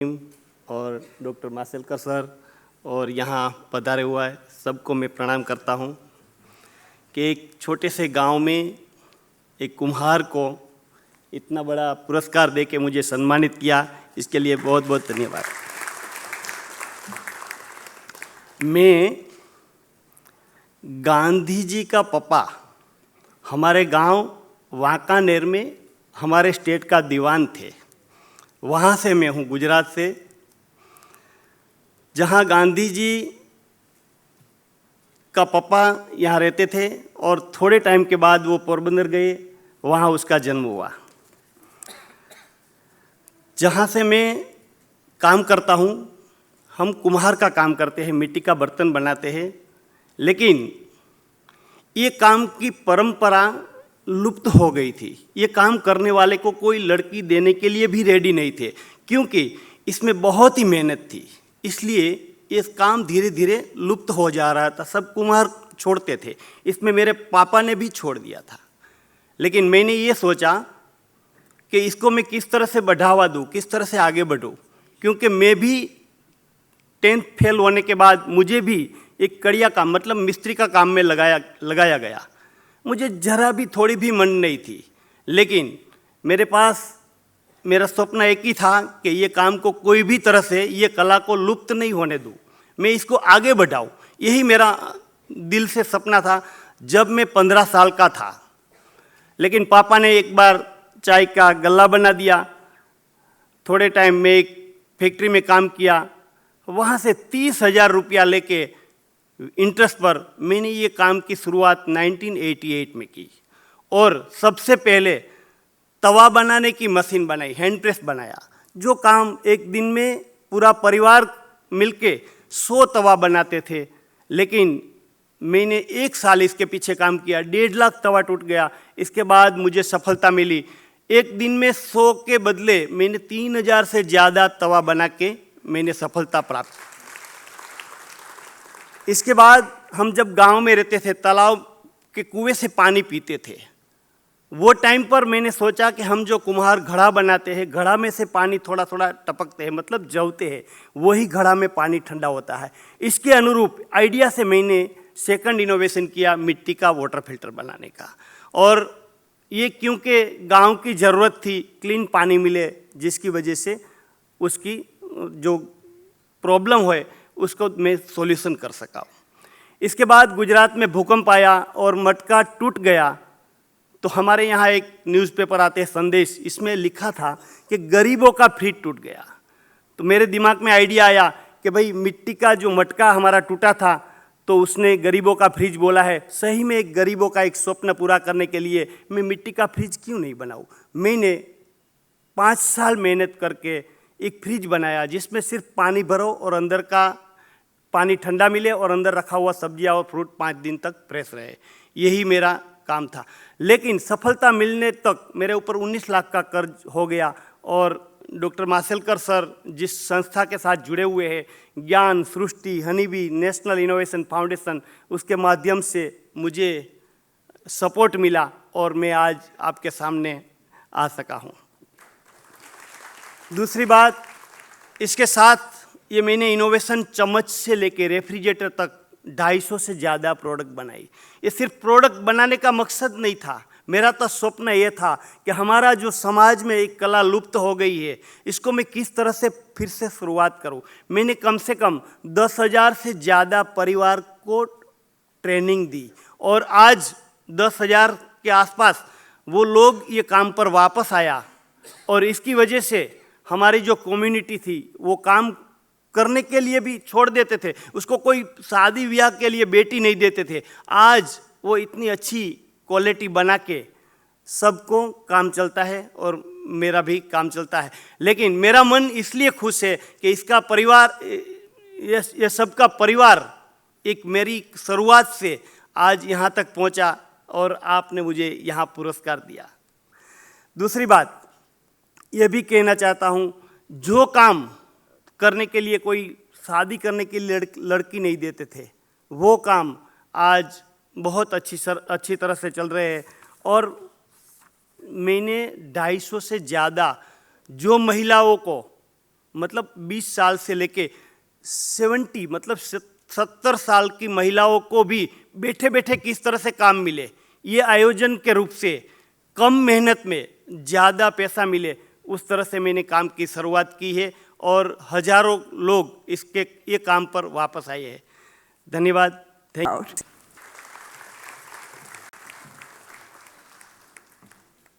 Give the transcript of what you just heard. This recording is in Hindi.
टीम और डॉक्टर मासेलकर सर और यहाँ पधारे हुआ है सबको मैं प्रणाम करता हूँ कि एक छोटे से गांव में एक कुम्हार को इतना बड़ा पुरस्कार देके मुझे सम्मानित किया, इसके लिए बहुत बहुत धन्यवाद। मैं गांधी जी का पप्पा हमारे गांव वांकानेर में हमारे स्टेट का दीवान थे। वहाँ से मैं हूँ, गुजरात से, जहाँ गांधी जी का पप्पा यहाँ रहते थे और थोड़े टाइम के बाद वो पोरबंदर गए, वहाँ उसका जन्म हुआ। जहाँ से मैं काम करता हूँ, हम कुम्हार का काम करते हैं, मिट्टी का बर्तन बनाते हैं, लेकिन ये काम की परंपरा लुप्त हो गई थी। ये काम करने वाले को कोई लड़की देने के लिए भी रेडी नहीं थे, क्योंकि इसमें बहुत ही मेहनत थी। इसलिए ये काम धीरे धीरे लुप्त हो जा रहा था, सब कुम्हार छोड़ते थे। इसमें मेरे पापा ने भी छोड़ दिया था, लेकिन मैंने ये सोचा कि इसको मैं किस तरह से बढ़ावा दूँ, किस तरह से आगे बढ़ूँ, क्योंकि मैं भी 10th फेल होने के बाद मुझे भी एक कड़िया काम मतलब मिस्त्री का काम में लगाया गया। मुझे जरा भी थोड़ी भी मन नहीं थी, लेकिन मेरे पास मेरा स्वप्न एक ही था कि ये काम को कोई भी तरह से, ये कला को लुप्त नहीं होने दूँ, मैं इसको आगे बढ़ाऊँ। यही मेरा दिल से सपना था जब मैं 15 साल का था। लेकिन पापा ने एक बार चाय का गल्ला बना दिया। थोड़े टाइम में एक फैक्ट्री में काम किया, वहाँ से 30,000 रुपया लेके इंटरेस्ट पर मैंने ये काम की शुरुआत 1988 में की और सबसे पहले तवा बनाने की मशीन बनाई, हैंड प्रेस बनाया। जो काम एक दिन में पूरा परिवार मिलके 100 तवा बनाते थे, लेकिन मैंने 1 साल इसके पीछे काम किया, 1.5 लाख तवा टूट गया। इसके बाद मुझे सफलता मिली। एक दिन में 100 के बदले मैंने 3,000 से ज़्यादा तवा बना के मैंने सफलता प्राप्त की। इसके बाद हम जब गांव में रहते थे, तालाब के कुएं से पानी पीते थे। वो टाइम पर मैंने सोचा कि हम जो कुम्हार घड़ा बनाते हैं, घड़ा में से पानी थोड़ा थोड़ा टपकते हैं, मतलब जवते हैं, वही घड़ा में पानी ठंडा होता है। इसके अनुरूप आइडिया से मैंने सेकंड इनोवेशन किया मिट्टी का वाटर फिल्टर बनाने का। और ये क्योंकि गांव की ज़रूरत थी, क्लीन पानी मिले, जिसकी वजह से उसकी जो प्रॉब्लम है उसको मैं सॉल्यूशन कर सका। इसके बाद गुजरात में भूकंप आया और मटका टूट गया, तो हमारे यहाँ एक न्यूज़पेपर आते हैं संदेश, इसमें लिखा था कि गरीबों का फ्रिज टूट गया। तो मेरे दिमाग में आइडिया आया कि भाई मिट्टी का जो मटका हमारा टूटा था, तो उसने गरीबों का फ्रिज बोला है। सही में एक गरीबों का एक स्वप्न पूरा करने के लिए मैं मिट्टी का फ्रिज क्यों नहीं बनाऊँ। मैंने 5 साल मेहनत करके एक फ्रिज बनाया, जिसमें सिर्फ पानी भरो और अंदर का पानी ठंडा मिले और अंदर रखा हुआ सब्जियां और फ्रूट 5 दिन तक फ्रेश रहे। यही मेरा काम था। लेकिन सफलता मिलने तक मेरे ऊपर 19 लाख का कर्ज हो गया और डॉक्टर मासेलकर सर जिस संस्था के साथ जुड़े हुए हैं, ज्ञान सृष्टि, हनीबी, नेशनल इनोवेशन फाउंडेशन, उसके माध्यम से मुझे सपोर्ट मिला और मैं आज आपके सामने आ सका हूँ। दूसरी बात, इसके साथ ये मैंने इनोवेशन चम्मच से लेके रेफ्रिजरेटर तक 250 से ज़्यादा प्रोडक्ट बनाई। ये सिर्फ प्रोडक्ट बनाने का मकसद नहीं था, मेरा तो स्वप्न ये था कि हमारा जो समाज में एक कला लुप्त हो गई है, इसको मैं किस तरह से फिर से शुरुआत करूं। मैंने कम से कम 10,000 से ज़्यादा परिवार को ट्रेनिंग दी और आज 10,000 के आसपास वो लोग ये काम पर वापस आया और इसकी वजह से हमारी जो कम्युनिटी थी वो काम करने के लिए भी छोड़ देते थे। उसको कोई शादी ब्याह के लिए बेटी नहीं देते थे। आज वो इतनी अच्छी क्वालिटी बना के सबको काम चलता है और मेरा भी काम चलता है। लेकिन मेरा मन इसलिए खुश है कि इसका परिवार, ये सबका परिवार एक मेरी शुरुआत से आज यहाँ तक पहुँचा और आपने मुझे यहाँ पुरस्कार दिया। दूसरी बात यह भी कहना चाहता हूँ, जो काम करने के लिए कोई शादी करने के लिए लड़की नहीं देते थे, वो काम आज बहुत अच्छी तरह से चल रहे हैं। और मैंने 250 से ज़्यादा जो महिलाओं को मतलब 20 साल से लेके 70 मतलब 70 साल की महिलाओं को भी बैठे बैठे किस तरह से काम मिले, ये आयोजन के रूप से कम मेहनत में ज़्यादा पैसा मिले, उस तरह से मैंने काम की शुरुआत की है और हजारों लोग इसके ये काम पर वापस आए हैं। धन्यवाद।